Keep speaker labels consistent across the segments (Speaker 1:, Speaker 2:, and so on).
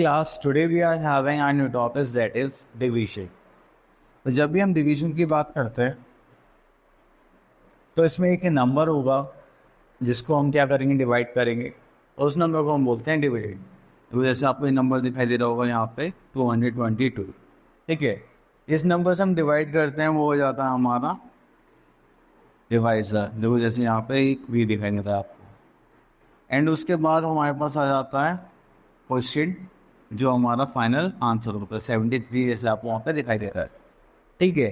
Speaker 1: class, today we are having our new topic that is division. तो जब भी हम डिवीजन की बात करते हैं तो इसमें एक नंबर होगा जिसको हम क्या करेंगे, डिवाइड करेंगे और उस नंबर को हम बोलते हैं डिविडेंड। तो जैसे आपको ये नंबर दिखाई दे रहा होगा यहाँ पे 222, ठीक है। इस नंबर से हम डिवाइड करते हैं, वो हो जाता है हमारा डिवाइजर। देखो जैसे यहाँ पे एक भी दिखाई देता है आपको, एंड उसके बाद हमारे पास आ जाता है क्वेश्चन, जो हमारा फाइनल आंसर होता है 73, जैसे आपको वहाँ पे दिखाई दे रहा है, ठीक है।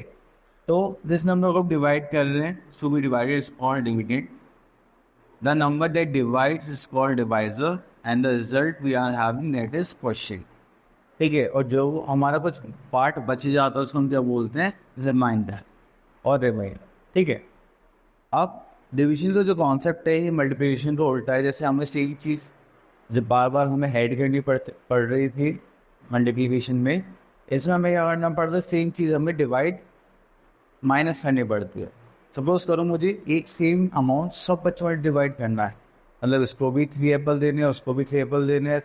Speaker 1: तो जिस नंबर को डिवाइड कर रहे हैं to be divided is called dividend. The number that divides is called divisor and the result we are having that is question, ठीक है। और जो हमारा कुछ पार्ट बच जाता है उसको हम क्या बोलते हैं, रिमाइंडर और रिमाइंडर, ठीक है। अब डिवीजन का जो कॉन्सेप्ट है ये मल्टीप्लिकेशन का उल्टा है। जैसे हमें सेम चीज़ जब बार बार हमें ऐड करनी पड़ रही थी मल्टीप्लिकेशन में, इसमें हमें क्या करना पड़ता है, सेम चीज़ हमें डिवाइड माइनस करनी पड़ती है। सपोज करो मुझे एक सेम अमाउंट सब बच्चों में डिवाइड करना है, मतलब इसको भी 3 एप्पल देने हैं, उसको भी 3 एप्पल देने हैं,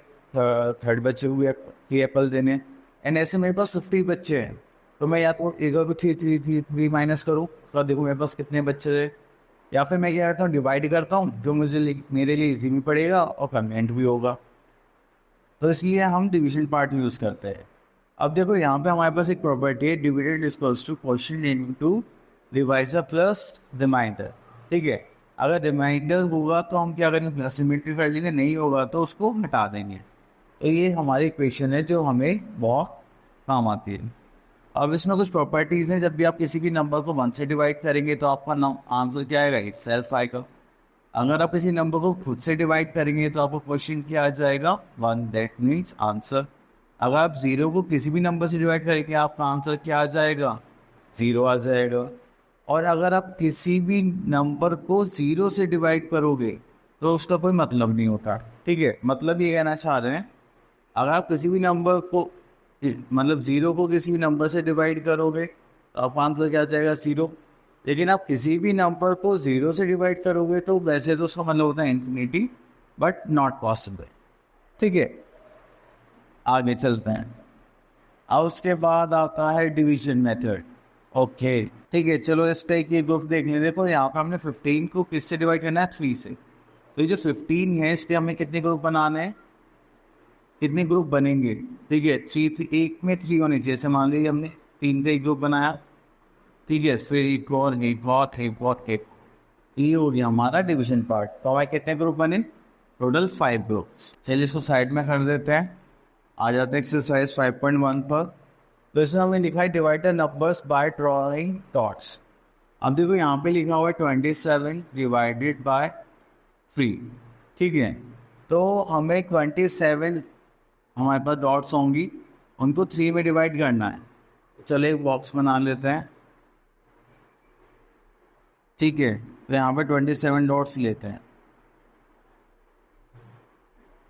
Speaker 1: थर्ड बच्चे को भी 3 एप्पल देने हैं, एंड ऐसे मेरे पास 50 बच्चे हैं। तो मैं या तो एक को 3 माइनस करूँ, उसका देखो मेरे पास कितने बच्चे हैं, या फिर मैं क्या करता हूँ, डिवाइड करता हूँ, जो मेरे लिए इजी भी पड़ेगा और कन्वीनियंट भी होगा। तो इसलिए हम डिवीजन पार्ट यूज़ करते हैं। अब देखो यहाँ पे हमारे पास एक प्रॉपर्टी है, dividend equals to quotient into divisor plus remainder, ठीक है। अगर रिमाइंडर होगा तो हम क्या करेंगे, प्लस सिमेट्री कर लेंगे, नहीं होगा तो उसको हटा देंगे। तो ये हमारी इक्वेशन है जो हमें बहुत काम आती है। अब इसमें कुछ प्रॉपर्टीज़ हैं। जब भी आप किसी भी नंबर को 1 से डिवाइड करेंगे तो आपका आंसर क्या आएगा, इट सेल्फ आएगा। अगर आप किसी नंबर को खुद से डिवाइड करेंगे तो आपको क्वेश्चन क्या आ जाएगा, 1, दैट मीन्स आंसर। अगर आप 0 को किसी भी नंबर से डिवाइड करेंगे आपका आंसर क्या आ जाएगा, 0 आ जाएगा। और अगर आप किसी भी नंबर को 0 से डिवाइड करोगे तो उसका कोई मतलब नहीं होता, ठीक है। मतलब ये कहना चाह रहे हैं, अगर आप किसी भी नंबर को मतलब 0 को किसी भी नंबर से डिवाइड करोगे तो आपका आंसर क्या आ जाएगा, 0। लेकिन आप किसी भी नंबर को 0 से डिवाइड करोगे तो वैसे तो उसका मतलब होता है इन्फिनिटी, बट नॉट पॉसिबल, ठीक है। आगे चलते हैं। अब उसके बाद आता है डिवीजन मेथड, ओके, ठीक है। चलो इसका एक ग्रुप देख लें। देखो यहाँ पर हमने 15 को किससे डिवाइड करना है, 3 से। तो ये जो 15 है इसके हमें कितने ग्रुप बनाने हैं, कितने ग्रुप बनेंगे, ठीक है। 3 एक में 3 होने चाहिए। जैसे मान लीजिए हमने 3 का एक ग्रुप बनाया, ठीक है, फिर एक और एक, ये हो गया हमारा डिवीजन पार्ट। तो हमारे कितने ग्रुप बने, टोटल 5 ग्रुप्स। चलिए इसको साइड में कर देते हैं, आ जाते हैं एक्सरसाइज 5.1 पर। तो इसमें हमें लिखा है divide the numbers by drawing dots. अब देखो यहाँ पे लिखा हुआ है 27 डिवाइडेड बाय 3, ठीक है। तो हमें 27 हमारे पास डॉट्स होंगी, उनको 3 में डिवाइड करना है। चलो एक बॉक्स बना लेते हैं, ठीक है। तो यहाँ पे 27 डॉट्स लेते हैं,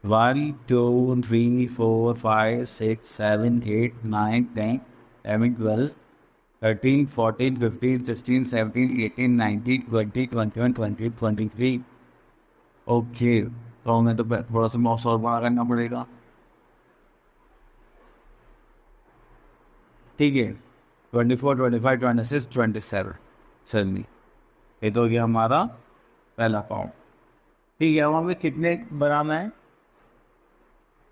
Speaker 1: 1 2 3 4 5 6 7 8 9 10 11 12 13 14 15 16 17 18 19 20 21 22 23। ओके, तो हमें तो थोड़ा सा बॉक्स और बड़ा करना पड़ेगा, ठीक है। 24 25 26 27, चलिए ये तो हो गया हमारा पहला काउंट, ठीक है। अब हमें कितने बनाना है,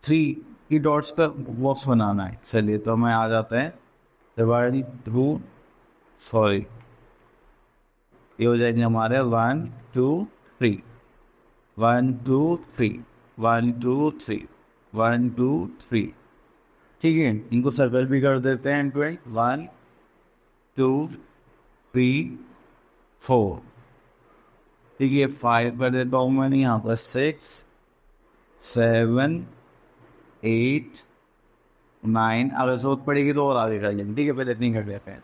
Speaker 1: 3 की डॉट्स का बॉक्स बनाना है। चलिए तो हमें आ जाते हैं 1 2 सॉरी, ये हो जाएंगे हमारे 1 2 3 1 2 3 1 2 3 1 2 3, ठीक है। इनको सर्कल भी कर देते हैं, 1 2 3 4, ठीक है। 5 कर देता हूँ मैंने यहाँ पर, 6 7 8 9, अगर जरूरत पड़ेगी तो और आगे कर लेंगे, ठीक है। पहले इतनी कर लेते हैं,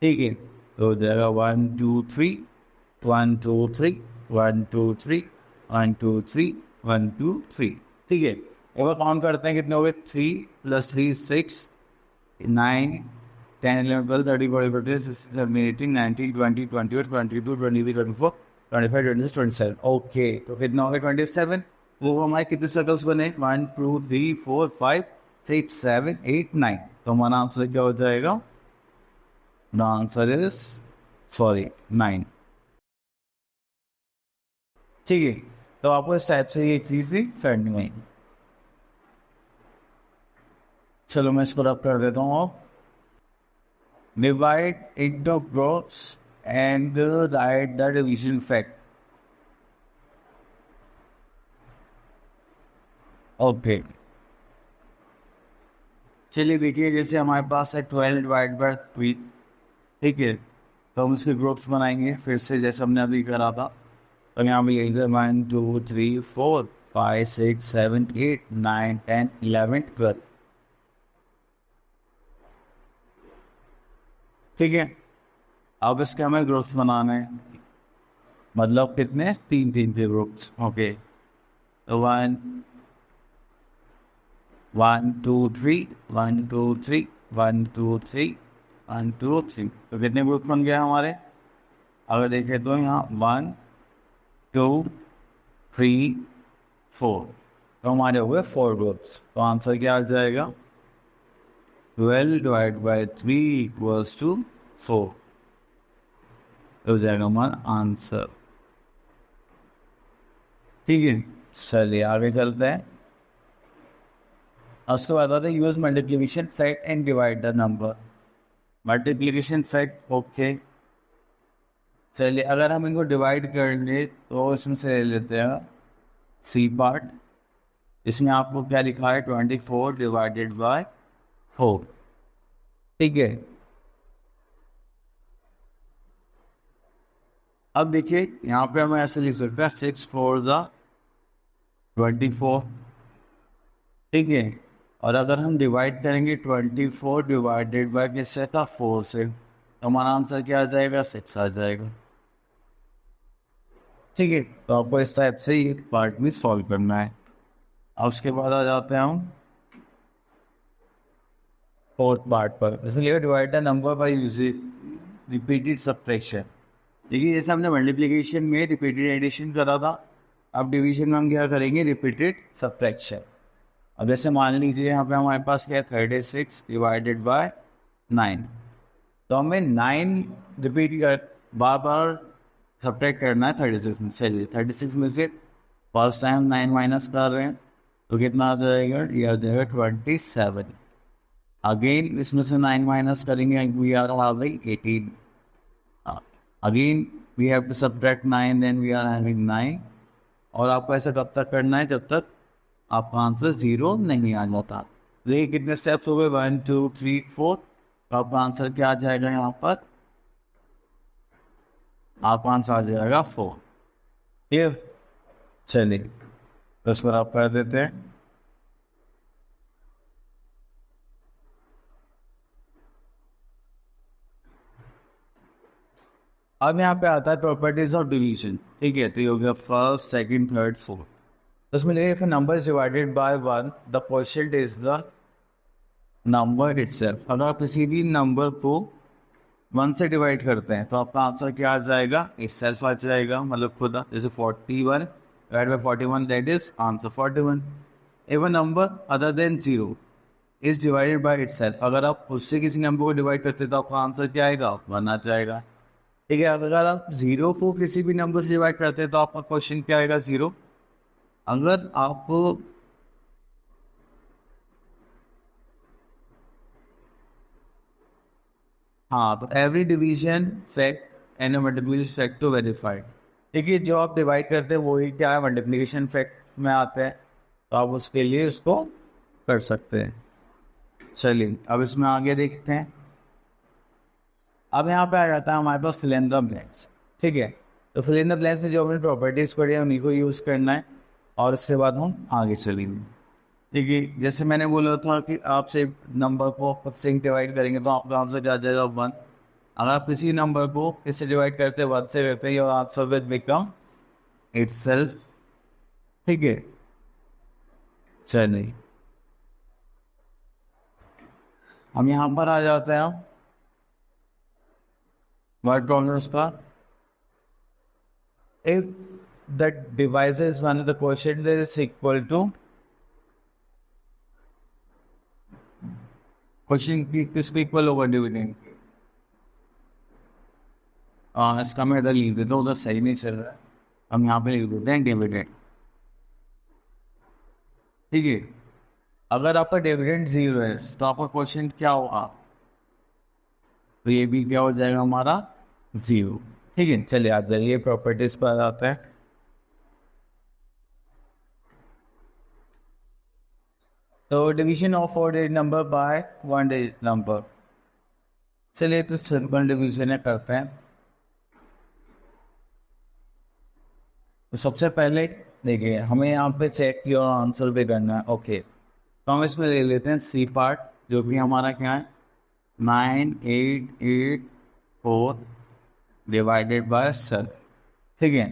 Speaker 1: ठीक है। तो हो जाएगा 1 2 3 1 2 3 1 2 3 1 2 3 1 2 3, ठीक है। एक बार काउंट करते हैं कितने हो गए, 3 + 3 6 9 10 11 12 13 14 15 16 17 18 19 20 21 22 23 24 25 26 27, ओके। तो कितना हो गया 27। वो हमारे कितने सर्कल्स बने, 1 2 3 4 5 6 7 8 9, तो हमारा आंसर क्या हो जाएगा? The answer is sorry 9। ठीक है, तो आपको इस टाइप से ये चीज़ ही करनी है। चलो मैं इसको रब कर देता हूँ। Divide into groups and right the division fact. Okay, चलिए देखिए, जैसे हमारे पास है 12 डिवाइड बाई 3, ठीक है, तो हम इसके ग्रुप्स बनाएंगे फिर से जैसे हमने अभी करा था। तो यहाँ पे यही 1 2 3 4 5 6 7 8 9 10 11 12, ठीक है। अब इसके हमें ग्रुप्स बनाने हैं, मतलब कितने? 3 3 के ग्रुप्स। ओके, तो 1 1 2 3 1 2 3 1 2 3 1 2 3, तो कितने ग्रुप्स बन गए हमारे? अगर देखें तो यहाँ 1 2 3 4, तो हमारे हो गए 4 ग्रुप्स। तो आंसर क्या आ जाएगा? 12 डिवाइड बाई 3 इक्वल्स टू 4, हो जाएगा हमारा आंसर। ठीक है, चलिए आगे चलते हैं। उसके बाद आता है use multiplication fact and divide the number. Multiplication fact, okay, चलिए अगर हम इनको डिवाइड कर ले तो इसमें से ले लेते हैं सी पार्ट। इसमें आपको क्या लिखा है? 24 डिवाइडेड बाय 4, ठीक है। अब देखिए यहाँ पे हमें ऐसे लिख सकते हैं 6 4 24, ठीक है। और अगर हम डिवाइड करेंगे 24 डिवाइडेड बाय किससे था? 4 से, तो हमारा आंसर क्या आ जाएगा? 6 आ जाएगा, ठीक है। तो आपको इस टाइप से ये पार्ट भी सॉल्व करना है। अब उसके बाद आ जाते हैं हम फोर्थ पार्ट पर। इसमें divide the number by using repeated subtraction. देखिए जैसे हमने मल्टीप्लिकेशन में रिपीटेड एडिशन करा था, अब डिवीजन में हम क्या करेंगे? Repeated subtraction. अब जैसे मान लीजिए यहाँ पे हमारे पास क्या है? 36 डिवाइडेड बाय 9, तो हमें 9 रिपीट कर बार बार सब्ट्रैक्ट करना है 36 में। चलिए 36 में से फर्स्ट टाइम 9 माइनस कर रहे हैं, तो कितना आ जाएगा? ये आ जाएगा 27। अगेन इसमें से 9 माइनस करेंगे, we are having 18। Again we have to subtract 9, then we are having 9। और आपको ऐसा कब तक करना है? जब तक आपका आंसर 0 नहीं आ जाता। देखिए कितने स्टेप्स हो गए? 1 2 3 4, तो आपका आंसर क्या आ जाएगा? यहाँ पर आपका आंसर आ जाएगा 4, ठीक। चलिए तो इस पर आप कर देते हैं। अब यहाँ पे आता है प्रॉपर्टीज ऑफ डिवीजन, ठीक है। तो ये हो गया फर्स्ट सेकंड थर्ड फोर्थ। तो इसमें देखिए if number is divided by 1 the quotient is the number itself. अगर आप किसी भी नंबर को 1 से डिवाइड करते हैं तो आपका आंसर क्या आ जाएगा? इटसेल्फ आ जाएगा, मतलब खुद। जैसे 41 divide by 41, that is answer 41। If a number other than 0 is divided by itself, अगर आप खुद से किसी नंबर को डिवाइड करते हैं तो आपका आंसर क्या आएगा? 1 आ जाएगा, ठीक है। अगर आप 0 को किसी भी नंबर से डिवाइड करते हैं तो आपका क्वेश्चन क्या आएगा? 0। अगर आप हाँ, तो every division fact and multiplication fact to verified. देखिए जो आप डिवाइड करते हैं वही क्या है? मल्टीप्लिकेशन फैक्ट में आते हैं, तो आप उसके लिए उसको कर सकते हैं। चलिए अब इसमें आगे देखते हैं। अब यहाँ पे आ जाता है हमारे पास फिल इन द ब्लैंक्स, ठीक है। तो फिल इन द ब्लैंक्स में जो हमने प्रॉपर्टीज पढ़ी है उन्हीं को यूज़ करना है, और उसके बाद हम आगे चलेंगे। देखिए जैसे मैंने बोला था कि आपसे नंबर को खुद से डिवाइड करेंगे तो आपका आंसर क्या आ जाएगा? 1। अगर आप किसी नंबर को किससे डिवाइड करते हैं? 1 से करते हैं, your answer will become itself, ठीक है। चलिए हम यहाँ पर आ जाते हैं वर्ड प्रॉब्लम्स पर। If the device is one of the question that is equal to question की किसको इक्वल होगा डिविडेंड की? इसका मैं इधर लिख देता हूँ, उधर सही नहीं चल रहा है, हम यहाँ पे लिख देते हैं डिविडेंड। ठीक है, अगर आपका डिविडेंड 0 है तो आपका क्वेश्चन क्या होगा? तो ये भी क्या हो जाएगा हमारा 0। ठीक है, चलिए आ जाइए प्रॉपर्टीज पर आते हैं। तो division of 4 digit number by 1 digit number, चलिए तो सिंपल डिवीजन करते हैं। तो सबसे पहले देखिए हमें यहाँ पे चेक की और आंसर भी करना है। ओके, तो हम इसमें ले लेते हैं सी पार्ट, जो कि हमारा क्या है 9884 डिवाइडेड बाय 7। ठीक है,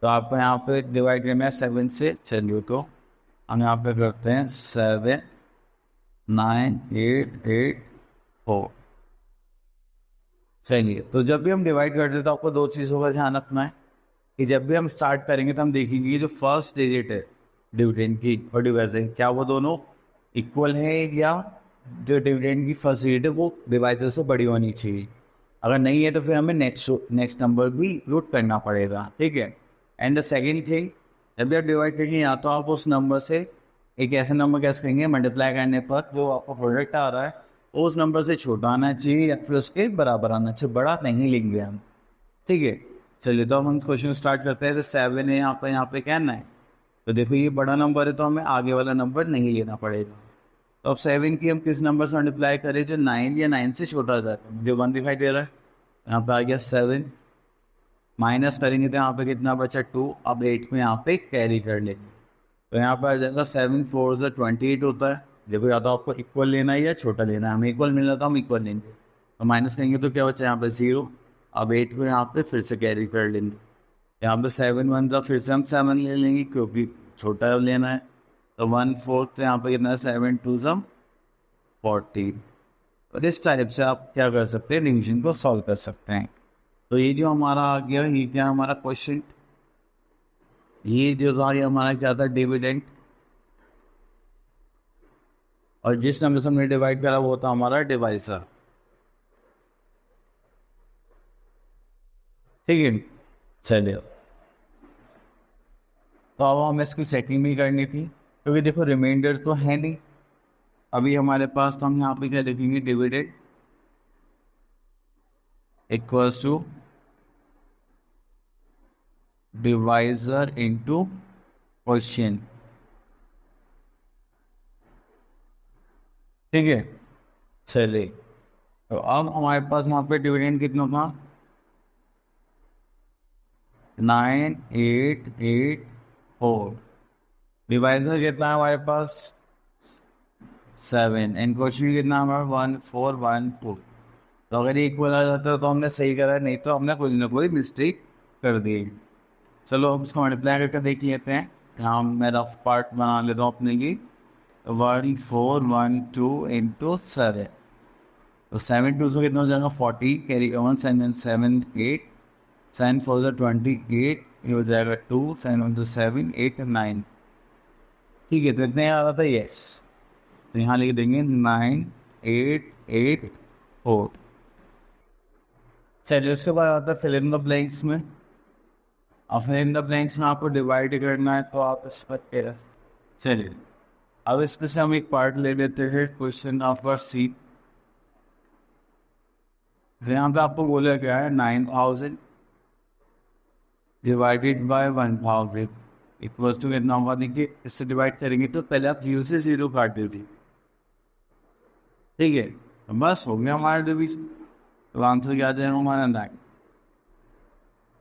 Speaker 1: तो आपको यहाँ पे डिवाइड करना है 7 से। चलिए तो हम यहाँ पे करते हैं 79884। चलिए, तो जब भी हम डिवाइड करते हैं तो आपको दो चीज़ों का ध्यान रखना है कि जब भी हम स्टार्ट करेंगे तो हम देखेंगे कि जो फर्स्ट डिजिट है डिविडेंड की और डिवाइजर, क्या वो दोनों इक्वल है, या जो डिविडेंड की फर्स्ट डिजिट है वो डिवाइजर से बड़ी होनी चाहिए। अगर नहीं है तो फिर हमें नेक्स्ट नंबर भी रूट करना पड़ेगा। ठीक है, एंड द सेकेंड थिंग, जब भी आप डिवाइड करेंगे या तो आप उस नंबर से एक ऐसा नंबर कैसे करेंगे मल्टीप्लाई करने पर जो आपका प्रोडक्ट आ रहा है वो उस नंबर से छोटा आना चाहिए या फिर उसके बराबर आना चाहिए, बड़ा नहीं लेंगे हम। ठीक है, चलिए तो हम क्वेश्चन स्टार्ट करते हैं। जैसे 7 है यहाँ पे क्या है, तो देखो ये बड़ा नंबर है तो हमें आगे वाला नंबर नहीं लेना पड़ेगा। तो अब 7 की हम किस नंबर से मल्टीप्लाई करें जो 9 या 9 से छोटा जाता है, जो 1 दिखाई दे रहा है, यहाँ पे आ गया 7, माइनस करेंगे तो यहाँ पे कितना बचा 2। अब 8 को यहाँ पे कैरी कर लेंगे तो यहाँ पर आ जाएगा 7 4 से 28 होता है। देखो या तो आपको इक्वल लेना है या छोटा लेना है, हमें इक्वल मिल रहा था हम इक्वल लेंगे, तो माइनस करेंगे तो क्या बचा यहाँ पे 0। अब 8 को यहाँ पे फिर से कैरी कर लेंगे, यहाँ पे 7 1 का फिर से हम 7 ले लेंगे क्योंकि छोटा लेना है। तो 1/4 तो यहाँ पे कितना है 7 2 14। तो इस टाइप से आप क्या कर सकते हैं, डिवीजन को सॉल्व कर सकते हैं। तो ये जो हमारा आ गया ये क्या हमारा क्वेश्चन, ये जो था ये हमारा क्या था डिविडेंड, और जिस नंबर से हमने डिवाइड करा वो था हमारा डिवाइजर। ठीक है, चलिए तो अब हमें इसकी सेटिंग भी करनी थी क्योंकि देखो रिमाइंडर तो है नहीं अभी हमारे पास, तो हम यहाँ पे क्या लिखेंगे dividend equals to divisor into question. ठीक है, चलिए तो अब हमारे पास यहाँ पे डिविडेंड कितना था 9884, डिवाइजर कितना है हमारे पास 7, एंड क्वेश्चन कितना हमारा 1412। तो अगर ये इक्वल आ जाता है तो हमने सही करा, नहीं तो हमने कोई ना कोई मिस्टेक कर दी। चलो अब इसको मल्टीप्लाई करके देख लेते हैं। यहाँ मैं रफ पार्ट बना लेता हूँ अपने की। 1412 इंटू 7, तो 7 2 से कितना हो जाएगा 40, कैरी का 1 7 7 8, 7 4 28, ये हो जाएगा 2, 7 1 7 8 9। ठीक है, तो इतने आ रहा था यस, तो यहाँ लिख देंगे 9884। चलिए उसके बाद आता है फिल इन द ब्लैंक्स में। अब फिल इन द ब्लैंक्स में आपको डिवाइड करना है तो आप इस पर चलिए अब इसमें से हम एक पार्ट ले लेते हैं क्वेश्चन नंबर सी। यहाँ पे आपको बोला गया है 9000 डिवाइडेड बाय 1000 इक्वल्स टू कितना होगा, देखिए इससे डिवाइड करेंगे तो पहले आप 0 से 0 काट देती। ठीक है, तो बस हो गया हमारा डिवीजन, तो आंसर क्या आ जाएगा हमारा 9।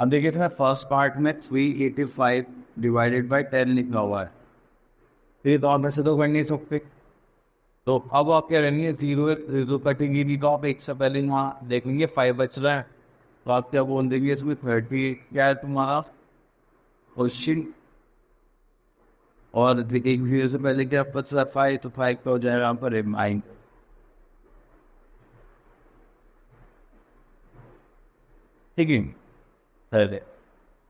Speaker 1: अब देखिए था फर्स्ट पार्ट में 385 डिवाइडेड बाय 10 लिखा हुआ है, फिर तो आप ऐसे तो कर नहीं सकते। तो अब आप क्या करेंगे 0 कटेंगे नहीं, तो आप एक से पहले यहाँ देखेंगे 5 बच रहा है, तो आप क्या बोल देंगे इसमें 30 क्या है तुम्हारा क्वेश्चन, और एक 0 से पहले क्या बच रहा है 5, तो 5 का हो जाएगा यहाँ पर रिमाइंड। ठीक है, सर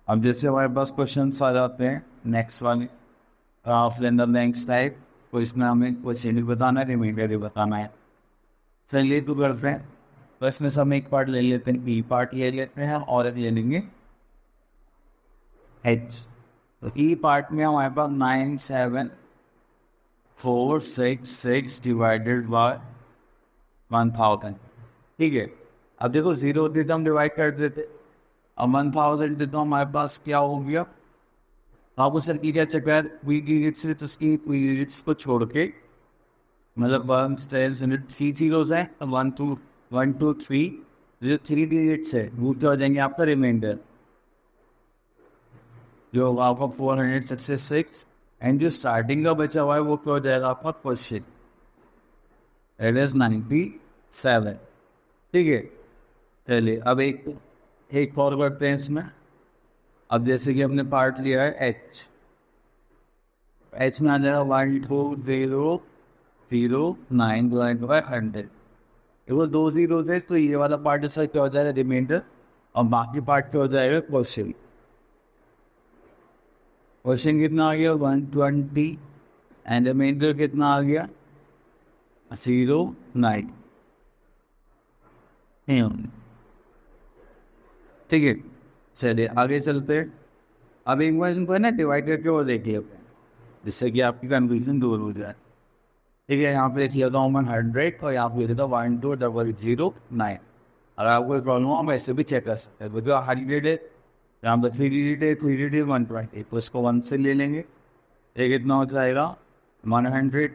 Speaker 1: अब जैसे हमारे पास क्वेश्चन आ जाते हैं नेक्स्ट वाले fill in the blanks type, तो इसमें हमें क्वेश्चन भी बताना है रिमाइंडर भी बताना है। चलिए तो करते हैं। तो इसमें से हम एक पार्ट ले लेते हैं, ई पार्ट ले लेते हैं और एक ले लेंगे एच। तो ई पार्ट में हमारे पास 97,466 डिवाइडेड बाय 1000। ठीक है, अब देखो जीरो होती तो हम डिवाइड कर देते, अब 1000 देते तो हमारे पास क्या हो गया। आप उस की क्या चक्कर है, वी डिजिट से तो उसकी वी डिजिट्स को छोड़ के, मतलब 3 जीरोज है, 1 2 3, जो 3 डिजिट्स है वो क्या हो जाएंगे आपका रिमाइंडर, जो होगा आपका 466, एंड जो स्टार्टिंग का बचा हुआ है वो क्या हो जाएगा आपका क्वेश्चन, इट इज 97। ठीक है, चलिए अब एक और करते हैं इसमें। अब जैसे कि हमने पार्ट लिया है एच, एच में आ जाएगा 12009 डिवाइड बाय 100। वो 2 जीरो थे तो ये वाला पार्ट इसका क्या हो जाएगा रिमाइंडर, और बाकी पार्ट क्या हो जाएगा क्वेश्चन। क्वेश्चन कितना आ गया 120, एंड रिमाइंडर कितना आ गया 09। ठीक है, चलिए आगे चलते हैं। अब एक बार इनको है ना डिवाइड करके वो देखिए अपने, जिससे कि आपकी कन्फ्यूजन दूर हो जाए। ठीक है, यहाँ पे लिख लिया था 100 और यहाँ पे लिख लिया था 12009। अगर आपको प्रॉब्लम हो आप ऐसे भी चेक कर सकते हैं। जो हाई डिजिट है यहाँ पर 3 डिजिट है, 3 डिजिट 120, तो इसको 1 से ले लेंगे, ये कितना हो जाएगा 100।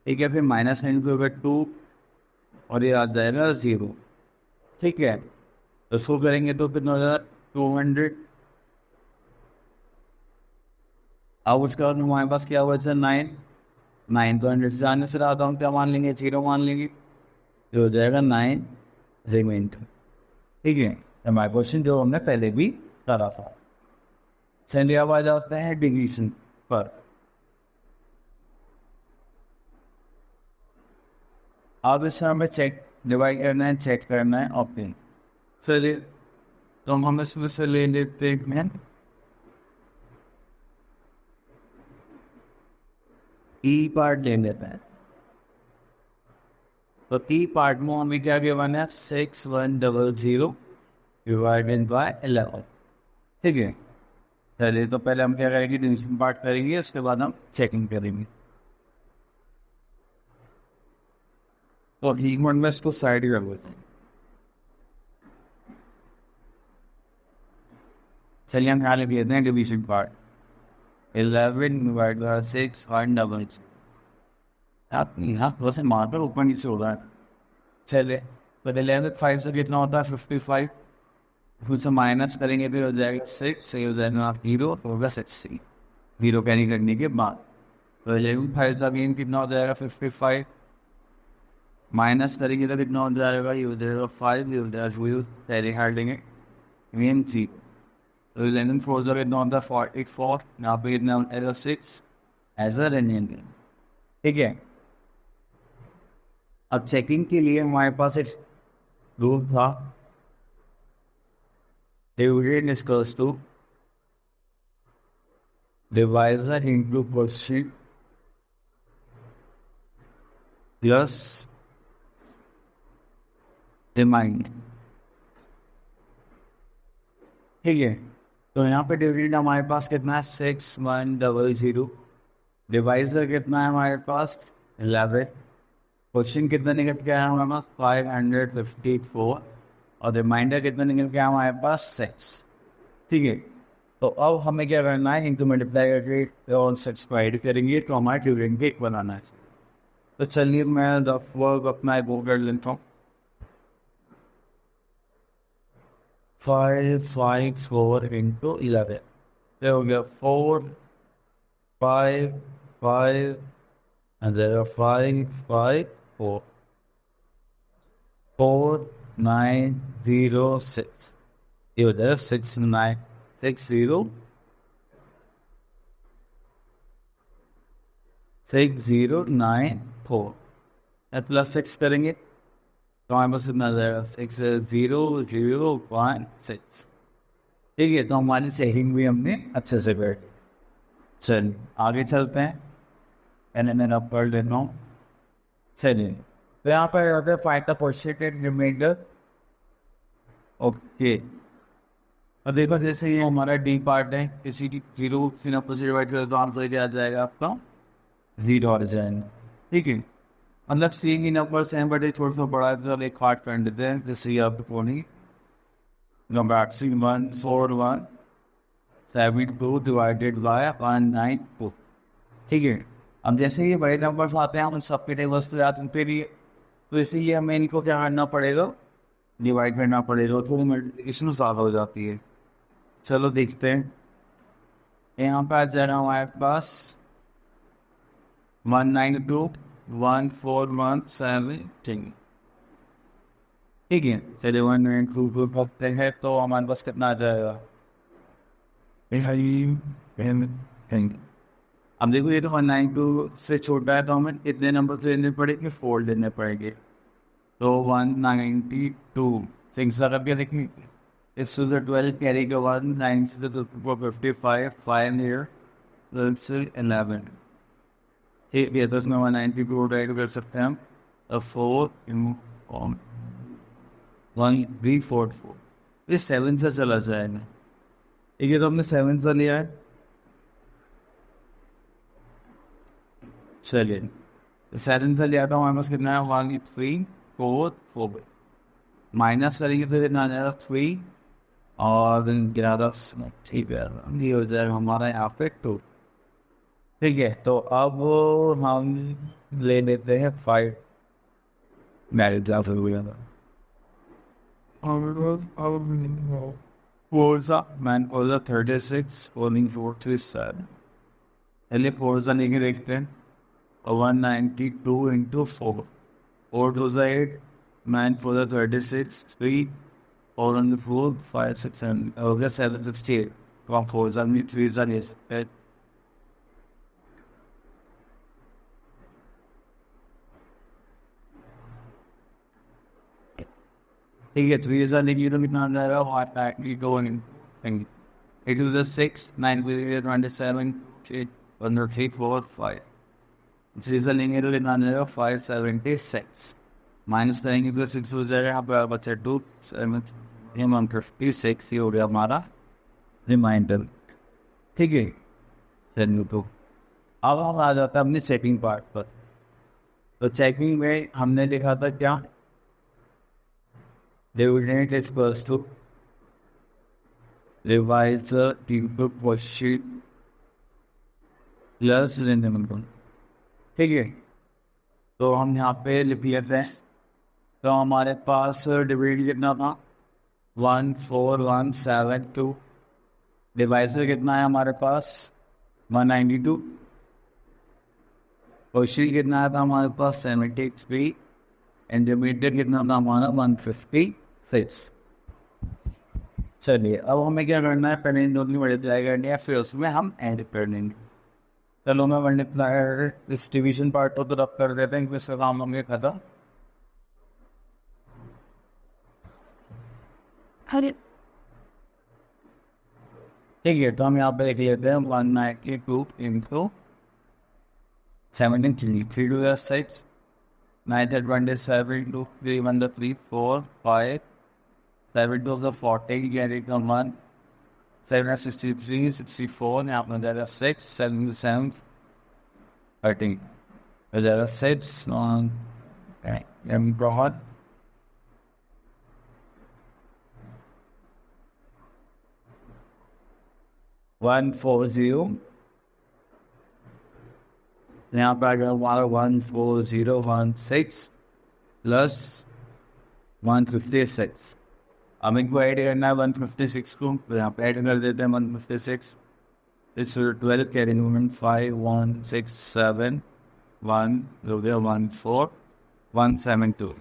Speaker 1: ठीक है, फिर माइनस साइन को होगा 2 और ये आ जाएगा 0। ठीक है, तो इसको करेंगे तो कितना हो जाएगा 200। अब उसके बाद हमारे पास क्या हुआ था 9 तो 100 से आने से रहा था, हम क्या मान लेंगे 0 मान लेंगे, जो हो जाएगा 9 रिमाइंडर। ठीक है, हमारा क्वेश्चन जो हमने पहले भी करा था। चलिए अब आ जाते हैं डिवीजन पर। अब इसमें हमें चेक डिवाइड करना है, चेक करना है ऑप्शन। चलिए तो हम इसमें से ले लेते हैं ई पार्ट ले लेते हैं। तो ई पार्ट में हमें क्या गिवन है 6100 डिवाइडेड बाय 11। ठीक है, चलिए तो पहले हम क्या करेंगे डिवीजन पार्ट करेंगे, उसके बाद हम चेकिंग करेंगे। तो एक मिनट में इसको साइड कर लेते हैं। चलिए हम यहाँ लिख लेते हैं डिवीजन पार्ट 11 डिवाइड बाय 6100। आप यहाँ थोड़ा सा मार्कर ऊपर नीचे हो रहा है। चलिए तो 11 5 से कितना होता है 55, फिर से माइनस करेंगे तो हो जाएगा 6, सही हो जाएगा 0, होगा 60 0 कैरी करने के बाद। तो 11 5 से अगेन कितना हो जाएगा 55, माइनस करेंगे तो कितना हो जाएगा, ये हो जाएगा 5, ये हो जाएगा 0 कैरी कर लेंगे मेन 0। तो 11 4 से कितना होता है 44, यहाँ पे कितना हो जाएगा 6 एज अ रिमाइंडर। ठीक है, अब चेकिंग के लिए हमारे पास एक रूल था, dividend equals to divisor into quotient plus remainder. ठीक है, तो यहाँ पे डिविडेंड हमारे पास कितना है 6100, डिवाइजर कितना है हमारे पास 11, क्वेश्चन कितना निकल के आया हमारे पास 554, और रिमाइंडर कितना निकल के आया हमारे पास 6। ठीक है, तो अब हमें क्या करना है, इनको मल्टीप्लाई करके और 6 को ऐड करेंगे तो हमारे डिविडेंड के बनाना है। तो चलिए मैं रफ वर्क अपना वो कर लेता हूँ। 554 इंटू 11 ये हो गया 4 5 5 and there are 5 5 4 4 9 0 6, ये हो जाएगा 6 9 6 0 6 0 9 4, प्लस 6 करेंगे तो हमारे पास कितना आ जाएगा 6 0 0 1 6। ठीक है, तो हमारी सेविंग भी हमने अच्छे से कर ली। चलिए आगे चलते हैं, मैंने रब कर लेता हूँ। चलिए तो यहाँ पर रहता है find the percentage remainder. Okay, अब देखो जैसे ये हमारा डी पार्ट है, किसी की जीरो किसी नंबर से डिवाइड करो तो आंसर क्या आ जाएगा आपका, जीरो आ जाएगा। ठीक है, मतलब सेम ही नंबर्स हैं बट ये थोड़ा सा बड़ा है, तो एक हार्ड कर देते हैं। जैसे ये आपको पॉइंट नंबर 14172 डिवाइडेड बाय 192। ठीक है, अब जैसे ये बड़े नंबर्स आते हैं हम सबके टेबल्स तो याद उनके लिए, तो इसीलिए हमें इनको क्या करना पड़ेगा, डिवाइड करना पड़ेगा, थोड़ी मल्टीप्लिकेशन ज़्यादा हो जाती है। चलो देखते हैं, यहाँ पे आ जाएगा हमारे पास 1921417। ठीक है, चलिए 192 करते हैं तो हमारे पास कितना आ जाएगा। अब देखो ये तो 192 से छोटा है, तो हमें कितने नंबर से लेने पड़ेंगे, 4 लेने पड़ेंगे। तो 192 सिक्स अगर क्या देखें, इस टू द 12 कैरी का 1 9 से तो 55 5 here, let's say 11। ठीक है, तो इसमें 192 डायरेक्ट कर सकते हैं हम, 4 1344, ये 7 से चला जाएगा। ठीक है, तो हमने 7 से लिया है। चलिए, 7 से लिया था, हमारे पास कितना है, 1344, माइनस करेंगे तो कितना आ जाएगा 3 और 11। ठीक है, ये हो जाएगा हमारा यहाँ पे 2। ठीक है, तो अब हम ले लेते हैं 5 मैरिज क्लास हो गया था। Forza man Forza 36 following 437। चलिए फोर्जा लेके देखते हैं, 192 इंटू 4, 4 2 8, मैन फोर्जा 36 3 4 5 6 7 हो गया 768। तो आप फोर्जा में 3 ले सकते हैं। ठीक है, 3 लेंगे तो कितना आ जाएगा, 8 to the 6 9 27 8 under 3 4 5। 3 लेंगे तो कितना आ जाएगा, 576। माइनस करेंगे तो 6 हो जाएगा, यहाँ पर बच्चा 2 7 56। ये हो गया हमारा रिमाइंडर। ठीक है, चलिए तो अब हम आ जाता है अपनी चेकिंग पार्ट पर। तो चेकिंग में हमने लिखा था क्या, dividend is equals to divisor into quotient plus remainder. ठीक है, तो हम यहाँ पे लिख लेते हैं। तो हमारे पास डिविडेंड कितना था, 14172। डिवाइजर कितना है हमारे पास, 192। क्वेश्चन कितना था हमारे पास, 73। एंड डिविडेंड कितना था हमारा, 156। चलिए, अब हमें क्या करना है, पहले इन दोनों की मल्टीप्लाई करनी है, फिर उसमें हम ऐड कर देंगे। चलो मैं मल्टीप्लाई इस डिवीजन पार्ट को तो रब कर देते हैं, क्योंकि इसका काम होंगे खत्म। ठीक है, तो हम यहाँ पे लिख लेते हैं 192 इंटू 17 3 2 6 9 27 2 3 1 3 4 5 7 2 40 कैरी का 1 7 63 64, यहाँ पर जाएगा 6 7 7 13 हो जाएगा 6 on m broad 140। यहाँ पे आ गया हमारा 14016 प्लस 156। अब इनको ऐड करना है 156 को, तो यहाँ पे ऐड कर देते हैं 156। इट्स 12 कैरिंग मोमेंट 5 1 6 7 1 हो गया 1 4 172।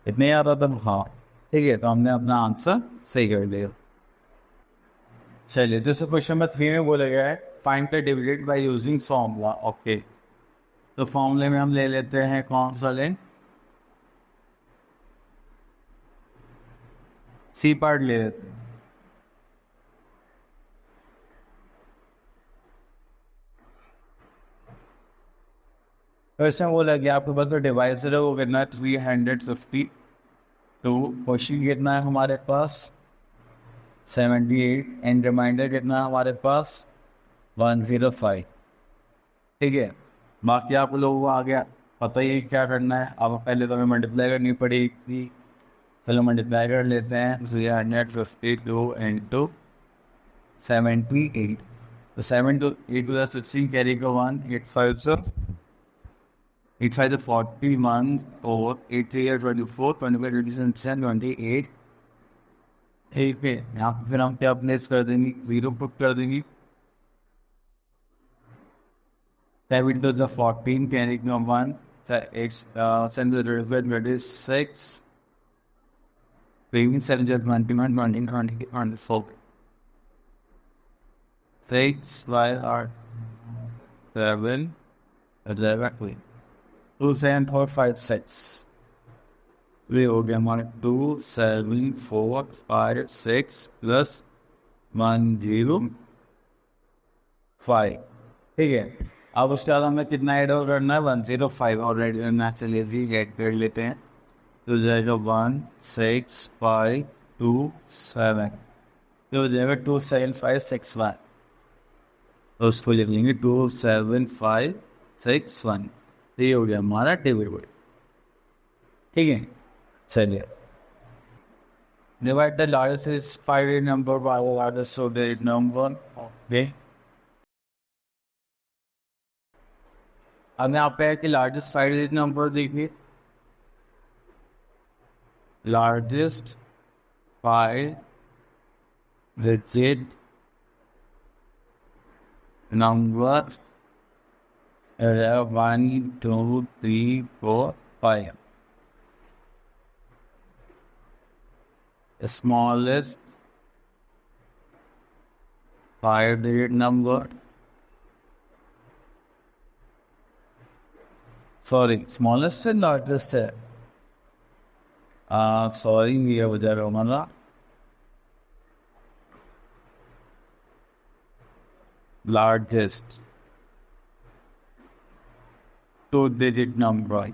Speaker 1: इतने याद आता था, हाँ। ठीक है, तो हमने अपना आंसर सही कर लिया। चलिए, दूसरे क्वेश्चन में 3 में बोला गया है find the dividend by using formula. Okay, तो फॉर्मूले में हम ले लेते हैं, कौन सा लें, सी पार्ट ले लेते हैं। तो इसमें बोला कि आपके पास जो डिवाइसर है वो कितना है 350। तो क्वेश्चन कितना है हमारे पास 78 एंड रिमाइंडर कितना है हमारे पास 105। ठीक है, बाकी आप लोगों को आ गया पता ही है क्या करना है। अब पहले तो हमें मल्टीप्लाई करनी पड़ेगी। चलो मल्टीप्लाई कर लेते हैं। 352 इंटू 78। तो 7 to 8 to the 16 कैरी का 1 8 5 से 8 5 to 41 4 8 3 24 25 27 28। ठीक है, यहाँ पे फिर हम क्या प्लेस कर देंगे, 0 पुट कर देंगे। 7 to the 14 carry का 1 8 7 to the 26 7 to 21 20 20 24 6 5 8 7 11 2 7 4 5 6 3 हो गया हमारे 2 7 4 5 6 प्लस 1 0 5। ठीक है, अब उसके बाद हमें कितना ऐड और करना है 105 और ऐड करना है। चलिए जी ऐड कर लेते हैं। तो जाएगा 1 6 5 2 7। तो हो जाएगा 2 7 5 6 1। तो उसको लिख लेंगे 2 7 5 6 1। तो ये हो गया हमारा टेबल। ठीक है, चलिए divide the largest 5 number by the largest so there is number। Okay, अब यहाँ पे है कि लार्जेस्ट 5 नंबर देखिए। Largest 5 digit number 1 2 3 4 5। smallest 5 digit number, sorry smallest से लार्जेस्ट है, सॉरी ये हो जाएगा हमारा लार्जेस्ट 2 digit number।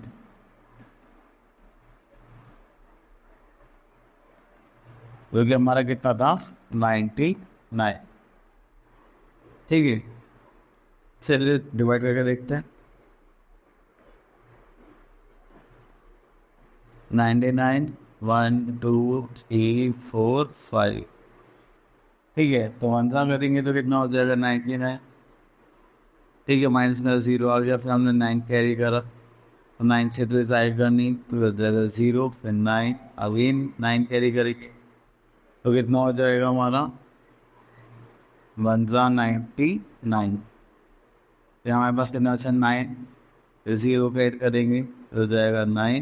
Speaker 1: क्योंकि हमारा कितना था 99। ठीक है, चलिए डिवाइड करके देखते हैं। 99 1 2 3 4 5। ठीक है, तो 1 करेंगे तो कितना हो जाएगा 99। ठीक है, माइनस में 0 आ गया, फिर हमने 9 कैरी करा तो 9 से तो आएगा नहीं, तो हो जाएगा 0 फिर 9 अगेन 9 कैरी करेंगे तो कितना हो जाएगा हमारा 99। फिर हमारे पास कितना अच्छा 9, फिर 0 को ऐड करेंगे तो हो जाएगा 9।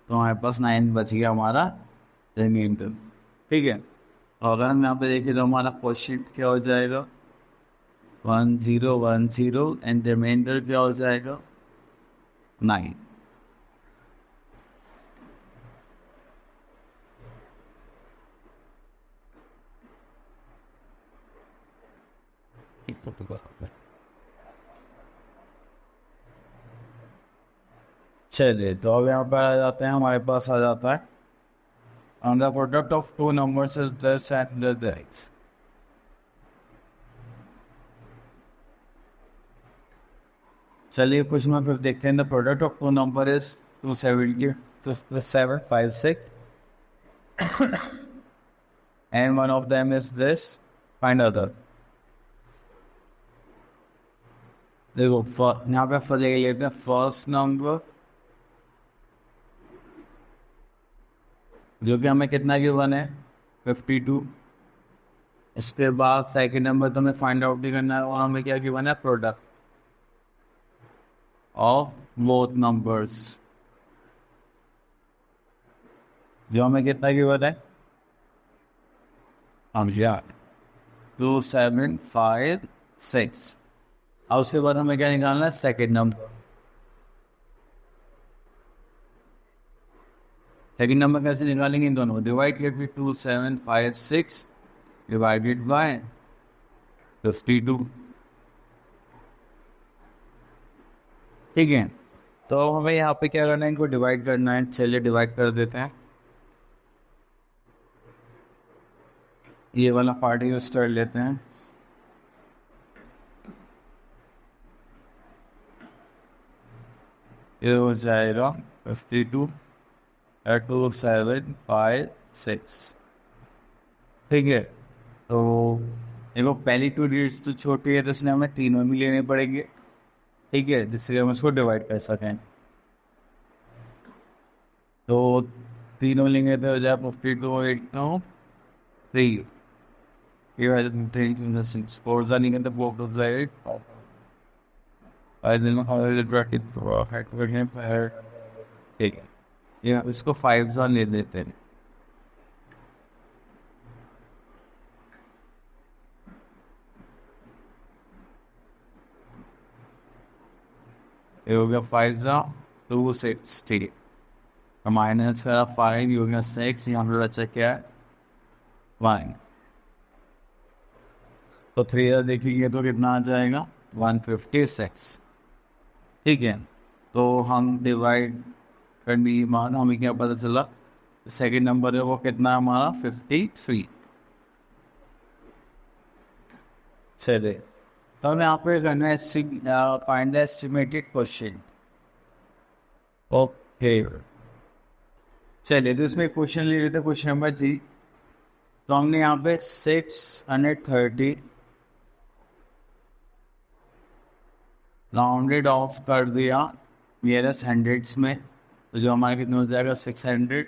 Speaker 1: तो हमारे पास 9 बच गया हमारा रिमाइंडर। ठीक है, और अगर हम यहाँ पे देखें तो हमारा क्वेश्चन क्या हो जाएगा 1010 एंड रिमाइंडर क्या हो जाएगा 9। चलिए, तो अब यहाँ पर आ जाते हैं, हमारे पास आ जाता है and the product of two numbers is this and this। चलिए कुछ में फिर देखते हैं। The product of two number is 270 7 5 6 and one of them is this, find other। देखो यहाँ पे फर्स्ट लेते हैं फर्स्ट नंबर जो कि हमें कितना गिवन है 52। इसके बाद सेकंड नंबर तो हमें फाइंड आउट नहीं करना है और हमें क्या गिवन है प्रोडक्ट ऑफ बोथ नंबर्स जो हमें कितना गिवन है हम यार 2 7 5 6। और उसके बाद हमें क्या निकालना है सेकंड नंबर। सेकंड नंबर कैसे निकालेंगे इन दोनों डिवाइड करके 2 7 5 6 डिवाइडेड बाय 52। ठीक है, तो हमें यहाँ पे क्या करना है, इनको डिवाइड करना है। चलिए डिवाइड कर देते हैं। ये वाला पार्ट यूज कर लेते हैं। ये हो जाएगा 52.2756। ठीक है, तो देखो पहली टू डिजिट्स तो छोटी है, तो इसलिए हमें तीनों भी लेने पड़ेंगे। ठीक है, जिससे हम इसको डिवाइड कर सकें। तो तीनों लेंगे तो हो जाए 52.893। फोर जा लेंगे तो फोर हो जाएगा। ठीक है, ये इसको फाइव जा ले देते हैं। ये हो गया 5 260। माइनस का 5, ये हो गया 6। यहाँ पे बचा क्या है, 1। तो 3 देखेंगे तो कितना आ जाएगा, 156। ठीक है, तो हम डिवाइड करने के बाद हमें क्या पता चला, सेकंड नंबर है वो कितना है हमारा, 53। चलिए, तो हमें यहाँ पे करना है find the estimated question. Okay, चलिए तो इसमें क्वेश्चन ले लेते हैं, क्वेश्चन नंबर जी। तो हमने यहाँ पे 630 राउंडेड ऑफ कर दिया नियरेस्ट हंड्रेड्स में, तो जो हमारे कितना हो जाएगा 600।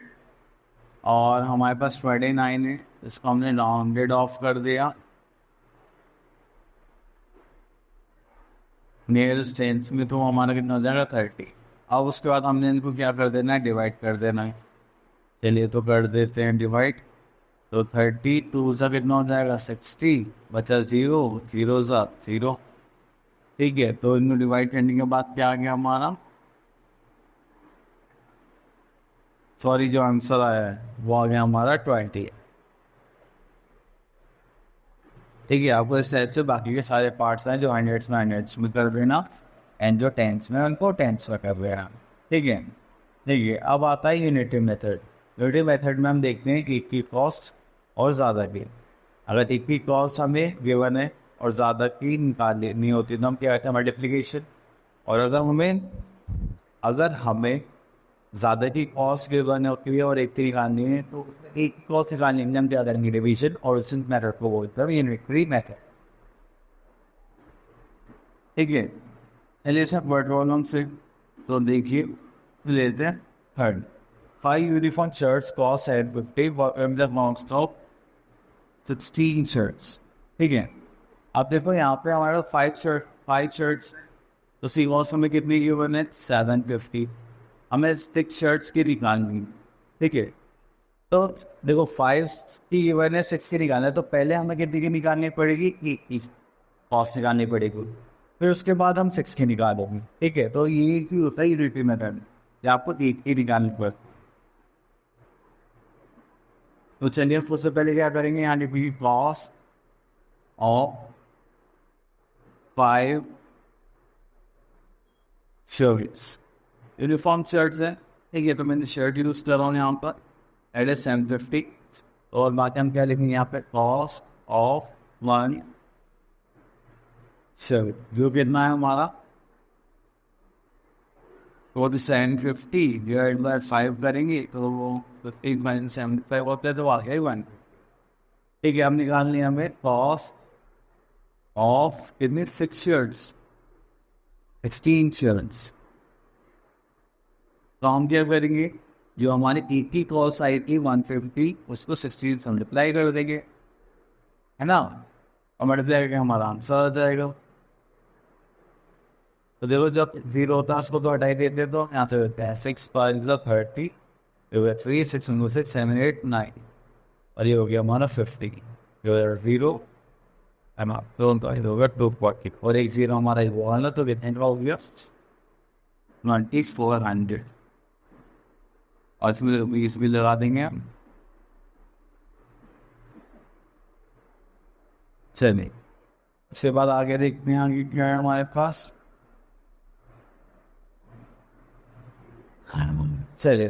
Speaker 1: और हमारे पास 29 है, इसको हमने राउंडेड ऑफ कर दिया नियरेस्ट टेंस में, तो हमारा कितना हो जाएगा 30। अब उसके बाद हमने इनको क्या कर देना है, डिवाइड कर देना है। चलिए तो कर देते हैं डिवाइड। तो 32 सा कितना हो जाएगा 60, बचा 0, 0 सा 0। ठीक है, तो इनको डिवाइड करने के बाद क्या आ गया हमारा, सॉरी जो आंसर आया है वो आ गया हमारा 20। ठीक है, आपको इस टाइप से बाकी के सारे पार्ट्स हैं जो हंड्रेड्स में कर देना, एंड जो टेंस में उनको टेंस में कर देना। ठीक है, ठीक है। अब आता है यूनिटी मेथड। यूनिटी मेथड में हम देखते हैं एक की कॉस्ट और ज़्यादा की। अगर एक की कॉस्ट हमें गिवन है और ज़्यादा की निकालनी होती है तो हम क्या करते हैं, मल्टीप्लिकेशन। और अगर हमें ज़्यादा की कॉस्ट गिवन होती है और एक की निकालनी है, तो उसमें एक की कॉस्ट निकालने के लिए हम क्या करेंगे, डिवीजन। और उस मेथड को बोलते हैं यूनिटरी मेथड। ठीक है, चलिए सर वर्ड प्रॉब्लम से तो देखिए लेते हैं third. 5 uniform shirts cost at 50 of 16 shirts. ठीक है, अब देखो यहाँ पे हमारे पास 5 शर्ट्स, तो सी कॉस्ट हमें कितनी गिवन है, 750। हमें 6 शर्ट्स की निकालनी है। ठीक है, तो देखो 5 की गिवन है, 6 की निकालना है, तो पहले हमें कितनी की निकालनी पड़ेगी, एक की कॉस्ट निकालनी पड़ेगी, फिर उसके बाद हम 6 की निकालेंगे। ठीक है, तो ये ही होता है यूनिटी मेथड, या आपको एक की निकालनी पड़ेगी। तो चलिए सबसे पहले क्या करेंगे, यहाँ लिखिए cost of 5 shirts. Uniform shirts है। ठीक है, तो मैंने शर्ट यूज कर रहा हूँ यहाँ पर, एट ए 750। और बाकी हम क्या लिखेंगे यहाँ पे, कॉस्ट ऑफ 1 शर्ट, जो कितना है हमारा, तो 750 डिवाइड बाय 5 करेंगे तो वो 15 माइनस 75 होता है, तो आ गया 1। ठीक है, अब निकालनी है हमें कॉस्ट ऑफ कितने, 6 शर्ट्स, 16 शर्ट्स। तो हम क्या करेंगे, जो हमारी एक की कॉस्ट आई थी 150, उसको 16 से मल्टीप्लाई कर देंगे, है ना। और मल्टीप्लाई करके हमारा आंसर आ जाएगा। तो देखो जब 0 होता है उसको तो हटाई देते, तो यहाँ से होता है 6 5 30, 3 6 6 7 8 9, और ये हो गया हमारा 50। जो 0 है ना, तो होगा 240, और एक 0 हमारा वो वाला, तो कितना हो गया 2400। और इसमें 20 भी लगा देंगे हम। चलिए उसके बाद आगे देखते हैं आगे क्या है हमारे पास। चलिए,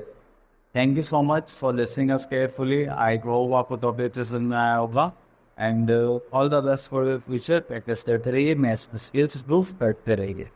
Speaker 1: thank you so much for listening us carefully. I hope आपको टॉपिक समझ में आया होगा। And all the best for your future. Practice करते रहिए, मैथ्स स्किल्स इंप्रूव करते रहिए।